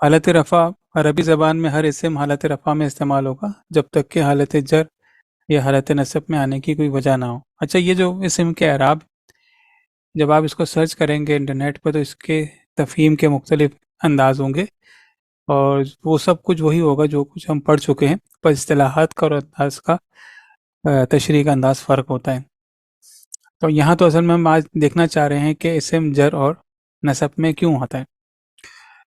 حالت رفع عربی زبان میں ہر اسم حالت رفع میں استعمال ہوگا جب تک کہ حالت جر یا حالت نصب میں آنے کی کوئی وجہ نہ ہو۔ اچھا، یہ جو اسم کے اعراب جب آپ اس کو سرچ کریں گے انٹرنیٹ پہ تو اس کے تفہیم کے مختلف انداز ہوں گے، اور وہ سب کچھ وہی ہوگا جو کچھ ہم پڑھ چکے ہیں، پر اصطلاحات کا اور انداز کا تشریح کا انداز فرق ہوتا ہے۔ تو یہاں تو اصل میں ہم آج دیکھنا چاہ رہے ہیں کہ اسم جر اور نصب میں کیوں ہوتا ہے۔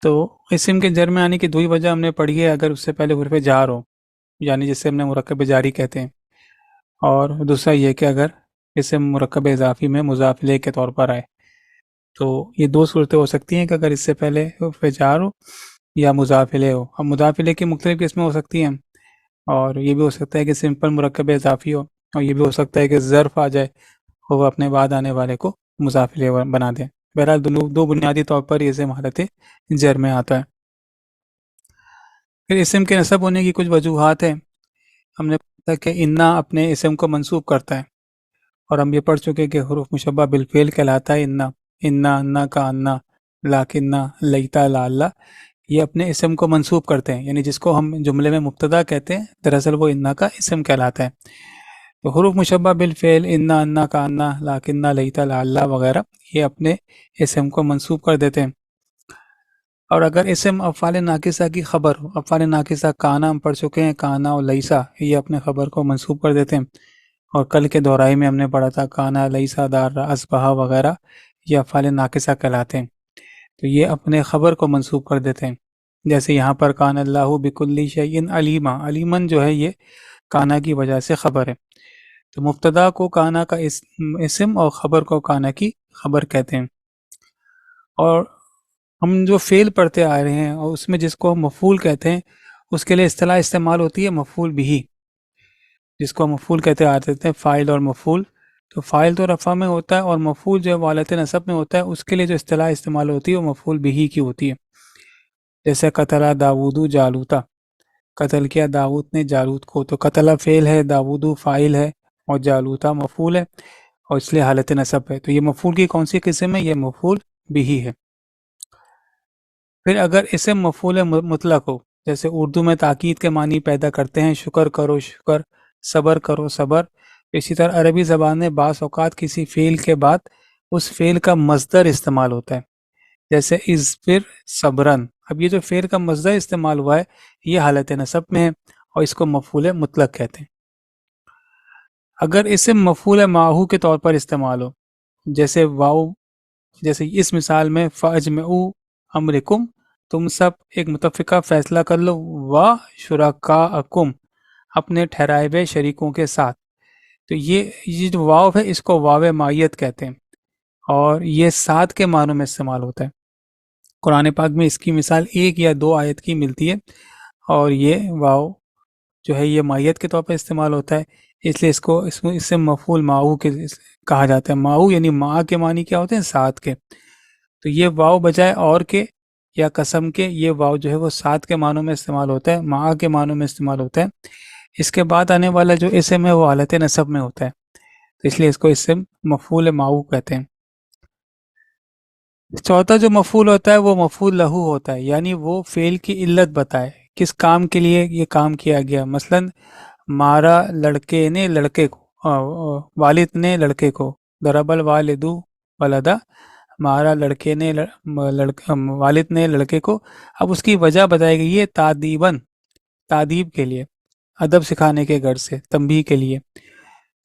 تو اسم کے جر میں آنے کی دوئی وجہ ہم نے پڑھی ہے، اگر اس سے پہلے حرف جار ہو، یعنی جسے ہم نے مرکب جاری کہتے ہیں، اور دوسرا یہ کہ اگر اسم مرکب اضافی میں مضاف الیہ کے طور پر آئے۔ تو یہ دو صورتیں ہو سکتی ہیں کہ اگر اس سے پہلے حرف جار ہو یا مضاف الیہ ہو۔ اب مضاف الیہ کی مختلف قسمیں ہو سکتی ہیں، اور یہ بھی ہو سکتا ہے کہ سمپل مرکب اضافی ہو، اور یہ بھی ہو سکتا ہے کہ ظرف آ جائے اور وہ اپنے بعد آنے والے کو مضاف الیہ بنا دیں۔ بہرحال دو بنیادی طور پر یہ اسم حالت جر میں آتا ہے۔ پھر اسم کے نصب ہونے کی کچھ وجوہات ہیں۔ ہم نے پڑھا کہ انا اپنے اسم کو منصوب کرتا ہے، اور ہم یہ پڑھ چکے کہ حروف مشبہ بالفعل کہلاتا ہے انا، انا کا انا، لاکنہ، لیتا، لعلہ، یہ اپنے اسم کو منصوب کرتے ہیں، یعنی جس کو ہم جملے میں مبتدا کہتے ہیں دراصل وہ انا کا اسم کہلاتا ہے۔ تو حروف مشبہ بالفعل انا کا انا، لاکنہ، لیتا، لعلہ وغیرہ یہ اپنے اسم کو منصوب کر دیتے ہیں۔ اور اگر اسم افعال ناقصہ کی خبر ہو، افعال ناقصہ کانا ہم پڑھ چکے ہیں، کانا اور لیسا یہ اپنے خبر کو منصوب کر دیتے ہیں، اور کل کے دہرائی میں ہم نے پڑھا تھا کانا، لیسا، دار، اصبح وغیرہ یہ افعال ناقصہ کہلاتے ہیں، تو یہ اپنے خبر کو منصوب کر دیتے ہیں۔ جیسے یہاں پر کان اللہ بکل شیء علیما، علیمن جو ہے یہ کانا کی وجہ سے خبر ہے، تو مبتدا کو کانا کا اسم اور خبر کو کانا کی خبر کہتے ہیں۔ اور ہم جو فعل پڑھتے آ رہے ہیں اور اس میں جس کو ہم مفعول کہتے ہیں اس کے لیے اصطلاح استعمال ہوتی ہے مفعول بھی، جس کو ہم مفعول کہتے آ رہے ہیں، فاعل اور مفعول۔ تو فاعل تو رفع میں ہوتا ہے، اور مفعول جو ہے حالت نصب میں ہوتا ہے، اس کے لیے جو اصطلاح استعمال ہوتی ہے وہ مفعول بھی کی ہوتی ہے۔ جیسے قتل داود جالوتا، قتل کیا داود نے جالوت کو، تو قتل فعل ہے، داود فاعل ہے، اور جالوتا مفعول ہے، اور اس لیے حالت نصب ہے۔ تو یہ مفعول کی کون سی قسم ہے؟ یہ مفعول بھی ہے۔ پھر اگر اسم مفعول مطلق ہو، جیسے اردو میں تاکید کے معنی پیدا کرتے ہیں شکر کرو شکر، صبر کرو صبر، اسی طرح عربی زبان میں بعض اوقات کسی فعل کے بعد اس فعل کا مصدر استعمال ہوتا ہے، جیسے اصبر صبرن۔ اب یہ جو فعل کا مصدر استعمال ہوا ہے یہ حالت نصب میں ہے، اور اس کو مفعول مطلق کہتے ہیں۔ اگر اسم مفعول معہو کے طور پر استعمال ہو، جیسے واؤ، جیسے اس مثال میں فاجمعوا امرکم، تم سب ایک متفقہ فیصلہ کر لو، و شرکاءکم، اپنے ٹھہرائے ہوئے شریکوں کے ساتھ، تو یہ جو واو ہے اس کو واو معیت کہتے ہیں، اور یہ ساتھ کے معنوں میں استعمال ہوتا ہے۔ قرآن پاک میں اس کی مثال ایک یا دو آیت کی ملتی ہے، اور یہ واو جو ہے یہ معیت کے طور پر استعمال ہوتا ہے، اس لیے اس سے مفعول معہو کے کہا جاتا ہے۔ معہو یعنی مع کے معنی کیا ہوتے ہیں؟ ساتھ کے، تو یہ واو بجائے اور کے یا قسم کے، یہ واو جو ہے وہ ساتھ کے معنوں میں استعمال ہوتا ہے، مع کے معنوں میں استعمال ہوتا ہے۔ اس کے بعد آنے والا جو اسم ہے وہ حالت نصب میں ہوتا ہے، تو اس لیے اس کو اسم مفعول معہو کہتے ہیں۔ چوتھا جو مفعول ہوتا ہے وہ مفعول لہو ہوتا ہے، یعنی وہ فعل کی علت بتائے، کس کام کے لیے یہ کام کیا گیا۔ مثلا مارا لڑکے نے لڑکے کو، والد نے لڑکے کو، ضرب الوالد ولدا، مارا لڑکے نے والد نے لڑکے کو۔ اب اس کی وجہ بتائی گئی ہے تعدیباً، تعدیب کے لیے، ادب سکھانے کے غرض سے، تنبیہ کے لیے،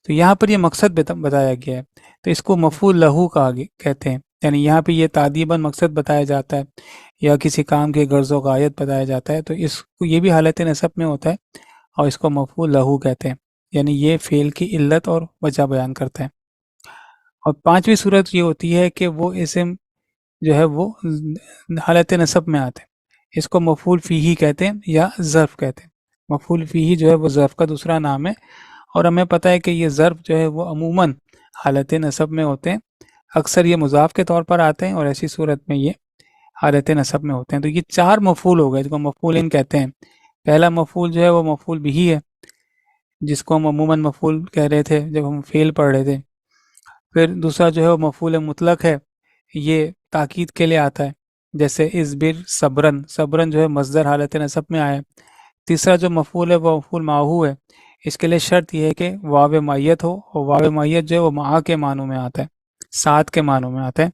تو یہاں پر یہ مقصد بتایا گیا ہے، تو اس کو مفعول لہو کہتے ہیں، یعنی یہاں پہ یہ تعدیباً مقصد بتایا جاتا ہے یا کسی کام کے غرض و غایت بتایا جاتا ہے، تو اس کو یہ بھی حالت نصب میں ہوتا ہے، اور اس کو مفعول لہو کہتے ہیں، یعنی یہ فعل کی علت اور وجہ بیان کرتا ہے۔ اور پانچویں صورت یہ ہوتی ہے کہ وہ اسم جو ہے وہ حالت نصب میں آتے ہیں، اس کو مفعول فیہ کہتے ہیں یا ظرف کہتے ہیں۔ مفعول فیہ جو ہے وہ ظرف کا دوسرا نام ہے، اور ہمیں پتہ ہے کہ یہ ظرف جو ہے وہ عموماً حالت نصب میں ہوتے ہیں، اکثر یہ مضاف کے طور پر آتے ہیں، اور ایسی صورت میں یہ حالت نصب میں ہوتے ہیں۔ تو یہ چار مفعول ہو گئے جس کو مفعولین کہتے ہیں۔ پہلا مفعول جو ہے وہ مفعول بھی ہے، جس کو ہم عموماً مفعول کہہ رہے تھے جب ہم فعل پڑھ رہے تھے۔ پھر دوسرا جو ہے وہ مفعول مطلق ہے، یہ تاکید کے لیے آتا ہے، جیسے ازبر صبرن، صبرن جو ہے مصدر حالت نصب میں آیا ہے۔ تیسرا جو مفعول ہے وہ مفعول معہو ہے، اس کے لیے شرط یہ ہے کہ واو معیت ہو، اور واو معیت جو ہے وہ معا کے معنوں میں آتا ہے، ساتھ کے معنوں میں آتا ہے۔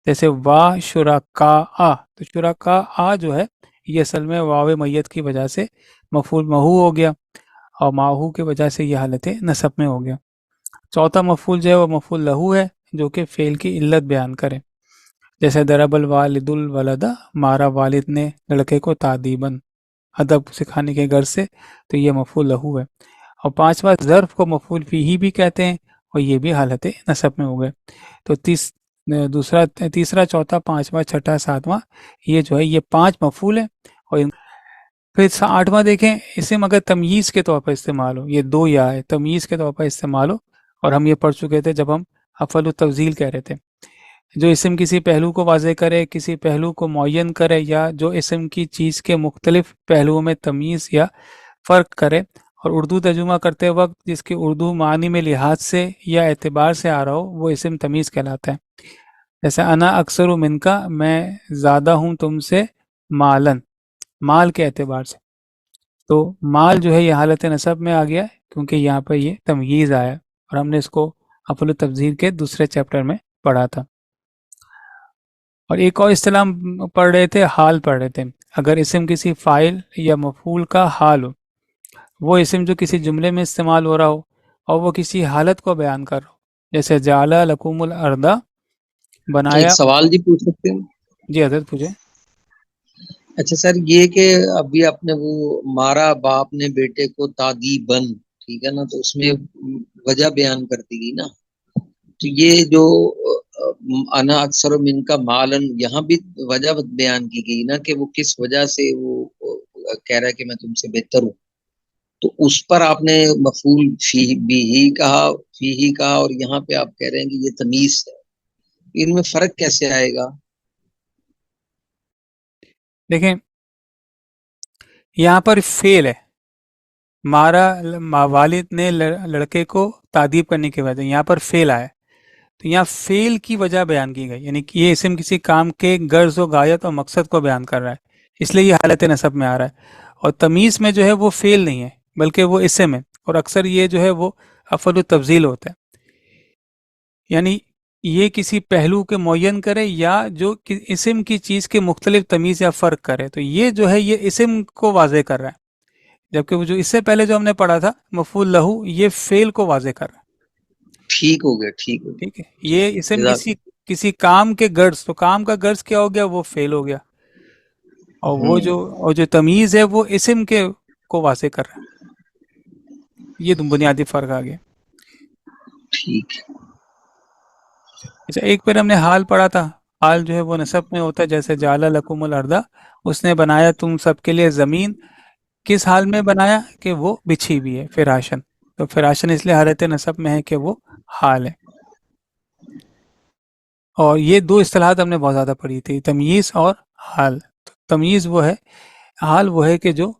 جیسے وا شرکاء، تو شرکاء جو ہے یہ اصل میں واو معیت کی وجہ سے مفعول معہو ہو گیا، اور معہو کی وجہ سے یہ حالت نصب میں ہو گیا۔ چوتھا مفعول جو ہے وہ مفعول لہو ہے، جو کہ فعل کی علت بیان کرے، جیسے ضرب الوالد الولد، مارا والد نے لڑکے کو تادیباً، ادب سکھانے کے غرض سے، تو یہ مفعول لہو ہے۔ اور پانچواں ظرف کو مفعول فیہ بھی کہتے ہیں، اور یہ بھی حالت نصب میں ہو گئے۔ تو تیسرا، چوتھا، پانچواں، چھٹا، ساتواں، یہ جو ہے یہ 5 مفعول ہیں۔ اور پھر 8واں دیکھیں، اسم اگر تمییز کے طور پر استعمال ہو، یہ 2 یا ہے، تمییز کے طور پر استعمال ہو، اور ہم یہ پڑھ چکے تھے جب ہم افعل التفضیل کہہ رہے تھے، جو اسم کسی پہلو کو واضح کرے، کسی پہلو کو معین کرے، یا جو اسم کی چیز کے مختلف پہلوؤں میں تمیز یا فرق کرے، اور اردو ترجمہ کرتے وقت جس کی اردو معنی میں لحاظ سے یا اعتبار سے آ رہا ہو، وہ اسم تمیز کہلاتا ہے۔ جیسے انا اکثر من کا، میں زیادہ ہوں تم سے، مالن، مال کے اعتبار سے، تو مال جو ہے یہ حالت نصب میں آ گیا کیونکہ یہاں پر یہ تمییز آیا، اور ہم نے اس کو افعل التفضیل کے دوسرے چیپٹر میں پڑھا تھا۔ اور ایک اور اصطلاح پڑھ رہے تھے، حال پڑھ رہے تھے۔ اگر اسم کسی فاعل یا مفعول کا حال ہو، وہ اسم جو کسی جملے میں استعمال ہو رہا ہو اور وہ کسی حالت کو بیان کر رہا ہو، جیسے جعل لکم الارض، بنایا۔ ایک سوال جی پوچھ سکتے ہیں؟ جی حضرت پوچھیں۔ اچھا سر، یہ کہ ابھی آپ نے وہ مارا باپ نے بیٹے کو تادیباً، ٹھیک ہے نا، تو اس میں وجہ بیان کر دی گئی نا، تو یہ جو انا اکثر من کا مالن، یہاں بھی وجہ بیان کی گئی نا کہ وہ کس وجہ سے وہ کہہ رہا ہے کہ میں تم سے بہتر ہوں، تو اس پر آپ نے مفعول فی بھی ہی کہا، اور یہاں پہ آپ کہہ رہے ہیں کہ یہ تمیز ہے، ان میں فرق کیسے آئے گا؟ دیکھیں یہاں پر فعل ہے، مارا والد نے لڑکے کو تعدیب کرنے کی وجہ، یہاں پر فعل آیا، تو یہاں فعل کی وجہ بیان کی گئی، یعنی کہ یہ اسم کسی کام کے غرض و غایت اور مقصد کو بیان کر رہا ہے، اس لیے یہ حالت نصب میں آ رہا ہے۔ اور تمیز میں جو ہے وہ فعل نہیں ہے بلکہ وہ اسم ہے، اور اکثر یہ جو ہے وہ افعل التفضیل ہوتا ہے، یعنی یہ کسی پہلو کے معین کرے یا جو اسم کی چیز کے مختلف تمیز یا فرق کرے، تو یہ جو ہے یہ اسم کو واضح کر رہا ہے، جبکہ وہ جو اس سے پہلے جو ہم نے پڑھا تھا مفعول لہو، یہ فعل کو واضح کر رہا ہے۔ ٹھیک ہو گیا، ٹھیک ہو گیا، ٹھیک ہے، یہ اسم جزاک کسی کام کے غرض، تو کام کا غرض کیا ہو گیا، وہ فعل ہو گیا، اور وہ جو تمیز ہے وہ اسم کے کو واضح کر رہا ہے، یہ بنیادی فرق آ گیا۔ ٹھیک ہے۔ اچھا، ایک پھر ہم نے حال پڑھا تھا، حال جو ہے وہ نصب میں ہوتا ہے، جیسے جعل لکم الارض، اس نے بنایا تم سب کے لیے زمین، کس حال میں بنایا کہ وہ بچھی ہوئی ہے، فراشن، تو فراشن اس لیے حالت نصب میں ہے کہ وہ حال ہے۔ اور یہ 2 اصطلاحات ہم نے بہت زیادہ پڑھی تھی، تمییز اور حال۔ تمییز وہ ہے، حال وہ ہے کہ جو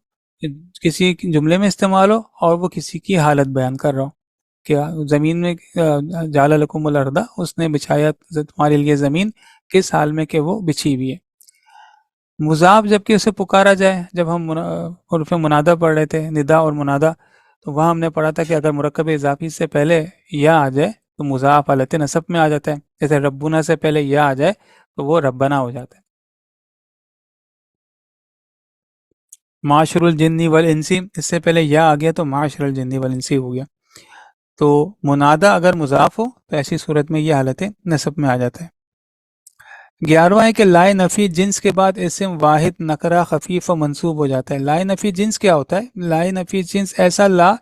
کسی جملے میں استعمال ہو اور وہ کسی کی حالت بیان کر رہا ہو، کہ زمین میں جعل لکم الارض، اس نے بچھایا تمہارے لیے زمین، کس حال میں کہ وہ بچھی ہوئی ہے۔ مضاف جب کہ اسے پکارا جائے، جب ہم حروف منادہ پڑھ رہے تھے، ندا اور منادہ، تو وہاں ہم نے پڑھا تھا کہ اگر مرکب اضافی سے پہلے یا آ جائے تو مضاف حالت نصب میں آ جاتا ہے، جیسے ربنا سے پہلے یا آ جائے تو وہ ربنا ہو جاتا ہے۔ معاشر الجن والانسی، اس سے پہلے یا آ گیا تو معاشر الجن والانسی ہو گیا۔ تو منادہ اگر مضاف ہو تو ایسی صورت میں یہ حالت نصب میں آ جاتا ہے۔ 11واں ہے کہ لائے نفی جنس کے بعد اسم واحد نکرہ خفیف و منصوب ہو جاتا ہے۔ لائے نفی جنس کیا ہوتا ہے؟ لائے نفی جنس ایسا لا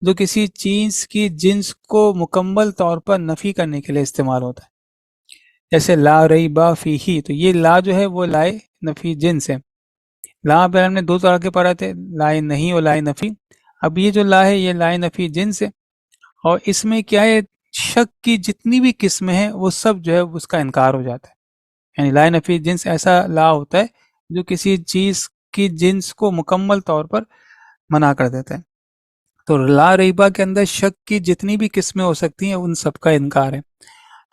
جو کسی چیز کی جنس کو مکمل طور پر نفی کرنے کے لیے استعمال ہوتا ہے، جیسے لا ریبا فیہ، تو یہ لا جو ہے وہ لائے نفی جنس ہے۔ لا پہ ہم نے 2 طرح کے پڑھا تھے، لائے نہیں اور لائے نفی۔ اب یہ جو لا ہے یہ لائے نفی جنس ہے، اور اس میں کیا ہے، شک کی جتنی بھی قسمیں ہیں وہ سب جو ہے اس کا انکار ہو جاتا ہے، یعنی لائے نفی جنس ایسا لا ہوتا ہے جو کسی چیز کی جنس کو مکمل طور پر منع کر دیتا ہے۔ تو لا ریبا کے اندر شک کی جتنی بھی قسمیں ہو سکتی ہیں ان سب کا انکار ہے۔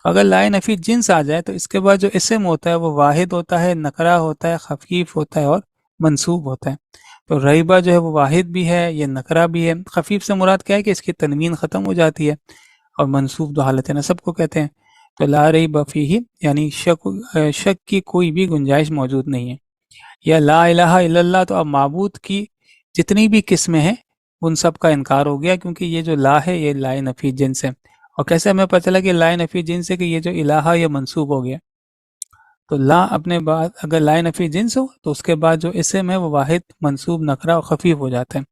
اگر لا نفی جنس آ جائے تو اس کے بعد جو اسم ہوتا ہے وہ واحد ہوتا ہے، نکرہ ہوتا ہے، خفیف ہوتا ہے اور منصوب ہوتا ہے۔ تو ریبہ جو ہے وہ واحد بھی ہے، یہ نکرہ بھی ہے۔ خفیف سے مراد کیا ہے کہ اس کی تنوین ختم ہو جاتی ہے، اور منصوب دو حالت نصب کو کہتے ہیں۔ تو لا ریب فیہ یعنی شک کی کوئی بھی گنجائش موجود نہیں ہے۔ یا لا الہ الا اللہ، تو اب معبود کی جتنی بھی قسمیں ہیں ان سب کا انکار ہو گیا، کیونکہ یہ جو لا ہے یہ لا نفی جنس ہے۔ اور کیسے ہمیں پتہ چلا کہ لا نفی جنس ہے کہ یہ جو الہ یہ منصوب ہو گیا؟ تو لا اپنے بعد اگر لا نفی جنس ہو تو اس کے بعد جو اسم ہے وہ واحد، منصوب، نکرہ اور خفیف ہو جاتا ہے۔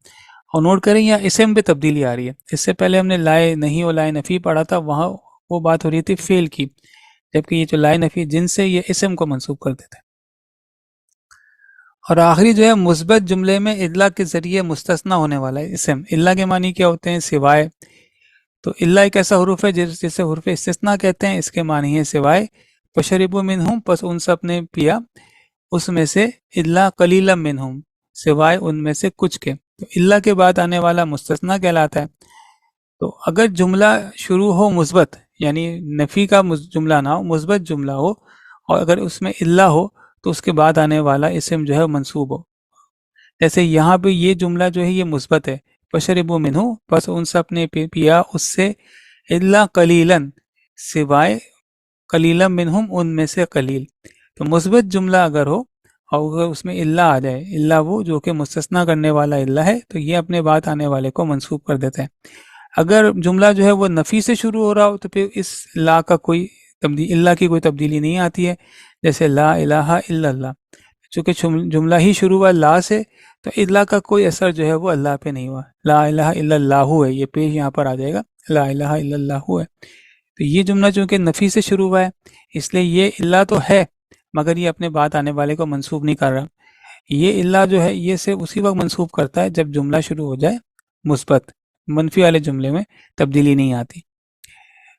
اور نوٹ کریں یہاں اسم پہ تبدیلی آ رہی ہے۔ اس سے پہلے ہم نے لائے نہیں اور لائے نفی پڑھا تھا، وہاں وہ بات ہو رہی تھی فعل کی، جبکہ یہ جو لائے نفی جنس ہے یہ اسم کو منصوب کر دیتا ہے۔ اور آخری جو ہے مثبت جملے میں الا کے ذریعے مستثنی ہونے والا ہے اسم۔ الا کے معنی کیا ہوتے ہیں؟ سوائے۔ تو الا ایک ایسا حروف ہے جسے حروف استثناء کہتے ہیں، اس کے معنی ہے سوائے۔ فشربوا منہم، پس ان سب نے پیا اس میں سے، الا قلیلا منہم، سوائے ان میں سے کچھ کے۔ تو الا کے بعد آنے والا مستثنیٰ کہلاتا ہے۔ تو اگر جملہ شروع ہو مثبت، یعنی نفی کا جملہ نہ ہو، مثبت جملہ ہو، اور اگر اس میں الا ہو تو اس کے بعد آنے والا اسم جو ہے منصوب ہو۔ جیسے یہاں پہ یہ جملہ جو ہے یہ مثبت ہے، فشربوا منہ، پس ان سب نے پیا اس سے، الا قلیلاً، سوائے قلیلا منہم، ان میں سے قلیل۔ تو مثبت جملہ اگر ہو اور اگر اس میں الا آ جائے، الا وہ جو کہ مستثنیٰ کرنے والا الا ہے، تو یہ اپنے بعد آنے والے کو منصوب کر دیتا ہے۔ اگر جملہ جو ہے وہ نفی سے شروع ہو رہا ہو تو پھر اس لا کا کوئی الا کی کوئی تبدیلی نہیں آتی ہے، جیسے لا الہ الا اللہ، چونکہ جملہ ہی شروع ہوا لا سے، تو الا کا کوئی اثر جو ہے وہ اللہ پہ نہیں ہوا۔ لا الہ الا اللہ ہے، یہ پیش یہاں پر آ جائے گا، لا الہ الا اللہ ہے۔ تو یہ جملہ چونکہ نفی سے شروع ہوا ہے، اس لیے یہ الا تو ہے مگر یہ اپنے بعد آنے والے کو منصوب نہیں کر رہا۔ یہ الا جو ہے یہ صرف اسی وقت منصوب کرتا ہے جب جملہ شروع ہو جائے مثبت، منفی والے جملے میں تبدیلی نہیں آتی۔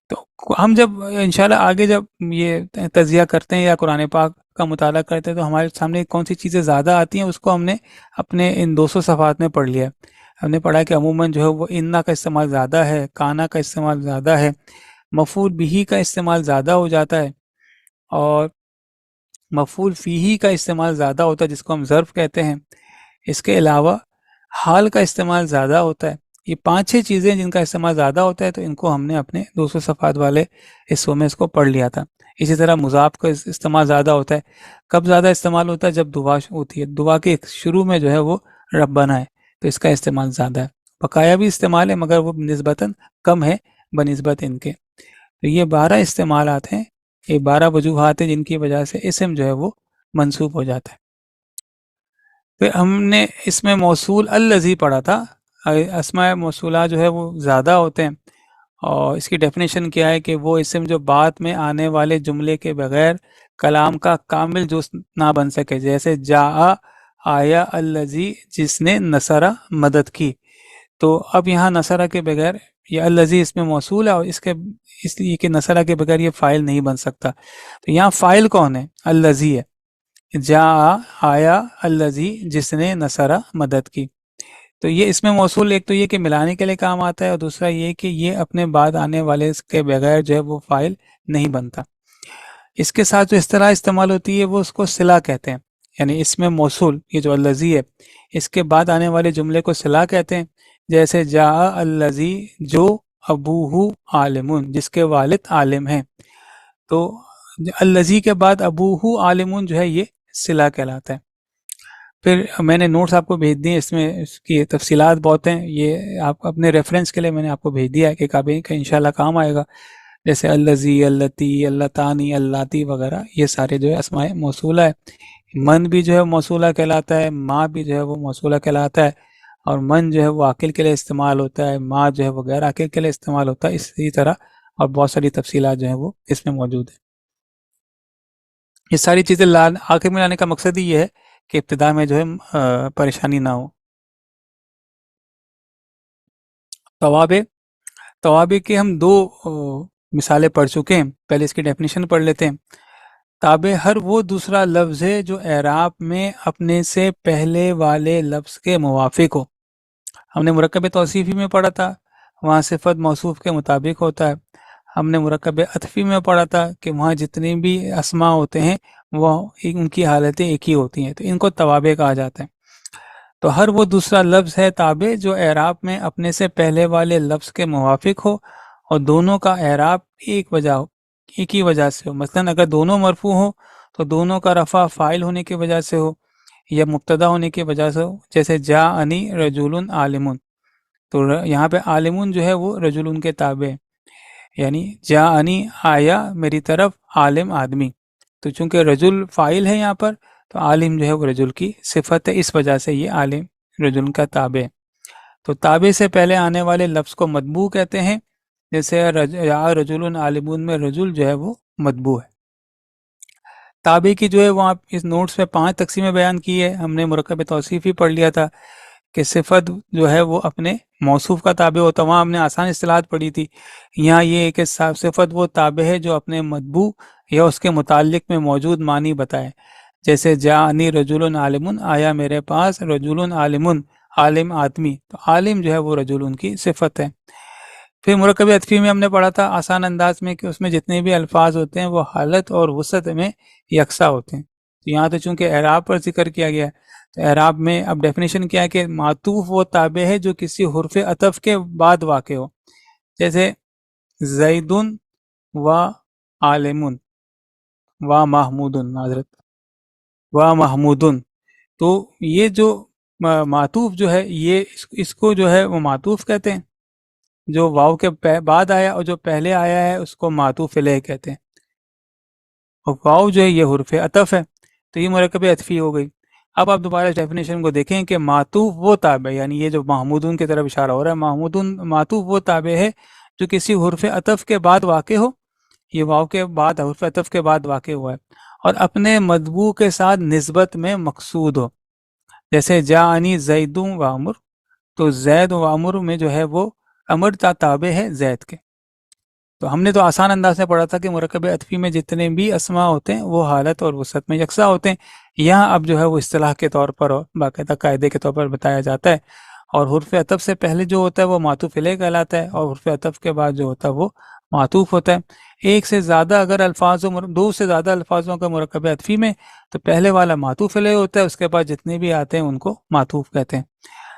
تو ہم جب انشاءاللہ آگے جب یہ تجزیہ کرتے ہیں یا قرآن پاک کا مطالعہ کرتے ہیں تو ہمارے سامنے کون سی چیزیں زیادہ آتی ہیں، اس کو ہم نے اپنے ان 200 صفحات میں پڑھ لیا ہے۔ ہم نے پڑھا کہ عموماً جو ہے وہ انا کا استعمال زیادہ ہے، کانا کا استعمال زیادہ ہے، مفعول بہ کا استعمال زیادہ ہو جاتا ہے، اور مفعول فیہ کا استعمال زیادہ ہوتا ہے جس کو ہم ظرف کہتے ہیں۔ اس کے علاوہ حال کا استعمال زیادہ ہوتا ہے۔ یہ 5-6 چیزیں جن کا استعمال زیادہ ہوتا ہے، تو ان کو ہم نے اپنے 200 صفحات والے حصوں میں اس کو پڑھ لیا تھا۔ اسی طرح مضاف کا استعمال زیادہ ہوتا ہے۔ کب زیادہ استعمال ہوتا ہے؟ جب دعا ہوتی ہے، دعا کے شروع میں جو ہے وہ ربنا ہے، تو اس کا استعمال زیادہ ہے۔ بقایا بھی استعمال ہے مگر وہ نسبتاً کم ہے بنسبت ان کے۔ تو یہ 12 استعمالات ہیں، یہ 12 وجوہات ہیں جن کی وجہ سے اسم جو ہے وہ منصوب ہو جاتا ہے۔ پھر ہم نے اس میں موصول الذی پڑھا تھا۔ اسماء موصولہ جو ہے وہ زیادہ ہوتے ہیں، اور اس کی ڈیفینیشن کیا ہے کہ وہ اسم جو بعد میں آنے والے جملے کے بغیر کلام کا کامل جز نہ بن سکے، جیسے جاء، آیا، الذی، جس نے، نصرہ، مدد کی۔ تو اب یہاں نصرہ کے بغیر یہ الذی اس میں موصول ہے، اور اس لیے کہ نصرہ کے بغیر یہ فاعل نہیں بن سکتا۔ تو یہاں فاعل کون ہے؟ الذی ہے۔ جاء، آیا، الذی، جس نے، نصرہ، مدد کی۔ تو یہ اس میں موصول ایک تو یہ کہ ملانے کے لیے کام آتا ہے، اور دوسرا یہ کہ یہ اپنے بعد آنے والے کے بغیر جو ہے وہ فاعل نہیں بنتا۔ اس کے ساتھ جو اصطلاح استعمال ہوتی ہے وہ اس کو صلہ کہتے ہیں، یعنی اس میں موصول یہ جو الذی ہے اس کے بعد آنے والے جملے کو صلہ کہتے ہیں، جیسے جاء الذی، جو ابوہ عالم، جس کے والد عالم ہیں۔ تو الذی کے بعد ابوہ عالم جو ہے یہ صلہ کہلاتا ہے۔ پھر میں نے نوٹس آپ کو بھیج دیے، اس میں اس کی تفصیلات بہت ہیں، یہ آپ اپنے ریفرنس کے لیے میں نے آپ کو بھیج دیا ہے کہ کابین کا انشاءاللہ کام آئے گا، جیسے الذی، اللتی، اللتانی، اللاتی وغیرہ، یہ سارے جو ہے اسماء موصولہ ہے۔ من بھی جو ہے موصولہ کہلاتا ہے، ماں بھی جو ہے وہ موصولہ کہلاتا ہے، اور من جو ہے وہ عاقل کے لیے استعمال ہوتا ہے، ماں جو ہے وہ غیر عاقل کے لیے استعمال ہوتا ہے، اسی طرح اور بہت ساری تفصیلات جو ہیں وہ اس میں موجود ہیں۔ یہ ساری چیزیں آخر میں لانے کا مقصد ہی یہ ہے کہ ابتدا میں جو ہے پریشانی نہ ہو۔ توابع کے ہم 2 مثالیں پڑھ چکے ہیں، پہلے اس کی ڈیفینیشن پڑھ لیتے ہیں۔ تابع ہر وہ دوسرا لفظ ہے جو اعراب میں اپنے سے پہلے والے لفظ کے موافق ہو۔ ہم نے مرکب توصیفی میں پڑھا تھا، وہاں صفت موصوف کے مطابق ہوتا ہے۔ ہم نے مرکب عطفی میں پڑھا تھا کہ وہاں جتنے بھی اسما ہوتے ہیں وہ ان کی حالتیں ایک ہی ہوتی ہیں، تو ان کو توابع کہا جاتا ہے۔ تو ہر وہ دوسرا لفظ ہے تابع جو اعراب میں اپنے سے پہلے والے لفظ کے موافق ہو اور دونوں کا اعراب ایک ہی وجہ سے ہو۔ مثلا اگر دونوں مرفوع ہو تو دونوں کا رفع فاعل ہونے کی وجہ سے ہو یا مبتدا ہونے کی وجہ سے ہو، جیسے جاءنی رجل عالم، تو یہاں پہ عالمون جو ہے وہ رجل کے تابع ہے، یعنی جاءنی آیا میری طرف عالم آدمی، تو چونکہ رجل فاعل ہے یہاں پر تو عالم جو ہے وہ رجل کی صفت ہے، اس وجہ سے یہ عالم رجل کا تابع ہے۔ تو تابع سے پہلے آنے والے لفظ کو مطبوع کہتے ہیں، جیسے یا رجل عالمون میں رجل جو ہے وہ مطبوع ہے۔ تابع کی جو ہے وہ آپ اس نوٹس میں 5 تقسیمیں بیان کی ہے۔ ہم نے مرکب توصیفی پڑھ لیا تھا کہ صفت جو ہے وہ اپنے موصوف کا تابع ہوتا، وہاں ہم نے آسان اصطلاحات پڑھی تھی۔ یہاں یہ ہے کہ صفت وہ تابع ہے جو اپنے مطبوع یا اس کے متعلق میں موجود معنی بتائے، جیسے جاءنی رجل عالم، آیا میرے پاس رجل عالم، عالم آدمی، تو عالم جو ہے وہ رجل ان کی صفت ہے۔ پھر مرکب عطفی میں ہم نے پڑھا تھا آسان انداز میں کہ اس میں جتنے بھی الفاظ ہوتے ہیں وہ حالت اور وسعت میں یکساں ہوتے ہیں۔ تو یہاں تو چونکہ اعراب پر ذکر کیا گیا ہے، تو اعراب میں اب ڈیفینیشن کیا ہے کہ معطوف وہ تابع ہے جو کسی حرف عطف کے بعد واقع ہو، جیسے زیدن و عالمن و محمودن، معذرت و محمودن، تو یہ جو معطوف جو ہے یہ اس کو جو ہے وہ معطوف کہتے ہیں، جو واو کے بعد آیا اور جو پہلے آیا ہے اس کو معطوف علیہ کہتے ہیں، اور واو جو ہے یہ حرف عطف ہے، تو یہ مرکب عطفی ہو گئی۔ اب آپ دوبارہ ڈیفینیشن کو دیکھیں کہ معطوف وہ تابع، یعنی یہ جو محمودن کی طرف اشارہ ہو رہا ہے، معطوف وہ تابع ہے جو کسی حرف عطف کے بعد واقع ہو، یہ واو کے بعد حرف عطف کے بعد واقع ہوا ہے، اور اپنے مطبوع کے ساتھ نسبت میں مقصود ہو، جیسے جاءنی زید و عمر، تو زید و عمر میں جو ہے وہ امر تابع ہے زید کے۔ تو ہم نے تو آسان انداز سے پڑھا تھا کہ مرکب عطفی میں جتنے بھی اسماء ہوتے ہیں وہ حالت اور وسعت میں یکساں ہوتے ہیں۔ یہاں اب جو ہے وہ اصطلاح کے طور پر اور باقاعدہ قاعدے کے طور پر بتایا جاتا ہے، اور حرف عطف سے پہلے جو ہوتا ہے وہ معطوف علیہ کہلاتا ہے، اور حرف عطف کے بعد جو ہوتا ہے وہ معطوف ہوتا ہے۔ ایک سے زیادہ اگر دو سے زیادہ الفاظوں کا مرکب عطفی میں تو پہلے والا معطوف علیہ ہوتا ہے، اس کے بعد جتنے بھی آتے ہیں ان کو معطوف کہتے ہیں۔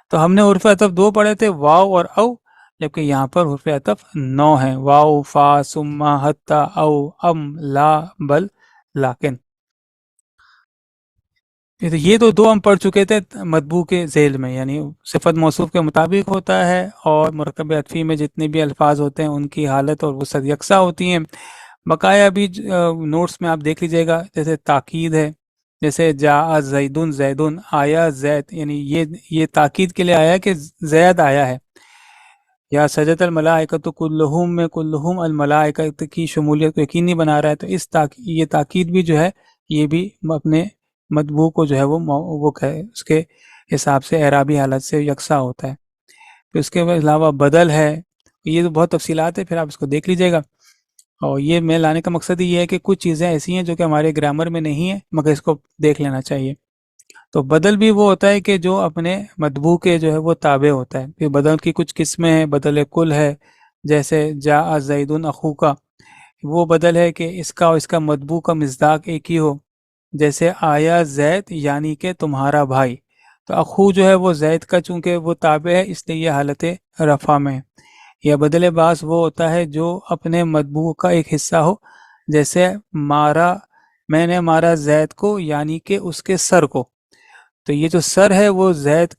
تو ہم نے حرف عطف 2 پڑھے تھے، واو اور او، جبکہ یہاں پر حرف عطف 9 ہیں، واو، فا، ثم، حتی، او، ام، لا، بل، لیکن۔ یہ تو 2 ہم پڑھ چکے تھے مطبوع کے ذیل میں، یعنی صفت موصوف کے مطابق ہوتا ہے، اور مرکب عطفی میں جتنے بھی الفاظ ہوتے ہیں ان کی حالت اور وسعت یکساں ہوتی ہیں۔ بقایا بھی نوٹس میں آپ دیکھ لیجئے گا، جیسے تاکید ہے، جیسے جاء زیدن، زیدن آیا زید، یعنی یہ تاکید کے لیے آیا کہ زید آیا ہے، یا سجد الملائکۃ کلہم میں کلہم الملائکۃ کی شمولیت کو یقینی بنا رہا ہے، تو یہ تاکید بھی جو ہے یہ بھی اپنے مطبوع کو جو ہے وہ اس کے حساب سے اعرابی حالت سے یکساں ہوتا ہے۔ پھر اس کے علاوہ بدل ہے، یہ تو بہت تفصیلات ہے، پھر آپ اس کو دیکھ لیجئے گا، اور یہ میں لانے کا مقصد یہ ہے کہ کچھ چیزیں ایسی ہیں جو کہ ہمارے گرامر میں نہیں ہیں مگر اس کو دیکھ لینا چاہیے۔ تو بدل بھی وہ ہوتا ہے کہ جو اپنے مطبوع کے جو ہے وہ تابع ہوتا ہے۔ پھر بدل کی کچھ قسمیں ہیں، بدل کل ہے، جیسے جاء زیدن اخوکا، وہ بدل ہے کہ اس کا اور اس کا مطبوع کا مصداق ایک ہی ہو، جیسے آیا زید یعنی کہ تمہارا بھائی، تو اخو جو ہے وہ زید کا چونکہ وہ تابع ہے اس لیے یہ حالت رفع میں ہے۔ یا بدل باس وہ ہوتا ہے جو اپنے مطبوع کا ایک حصہ ہو، جیسے میں نے مارا زید کو یعنی کہ اس کے سر کو، تو یہ جو سر ہے وہ زید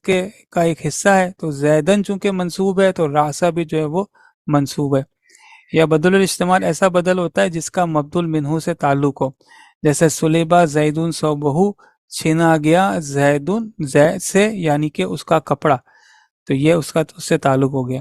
کا ایک حصہ ہے، تو زیدن چونکہ منصوب ہے تو راسا بھی جو ہے وہ منصوب ہے۔ یا بدل الاجتماع ایسا بدل ہوتا ہے جس کا مبدول منہو سے تعلق ہو، جیسے سلیبہ زیدن صوبہ، چھینا گیا زید سے یعنی کہ اس کا کپڑا، تو یہ اس سے تعلق ہو گیا۔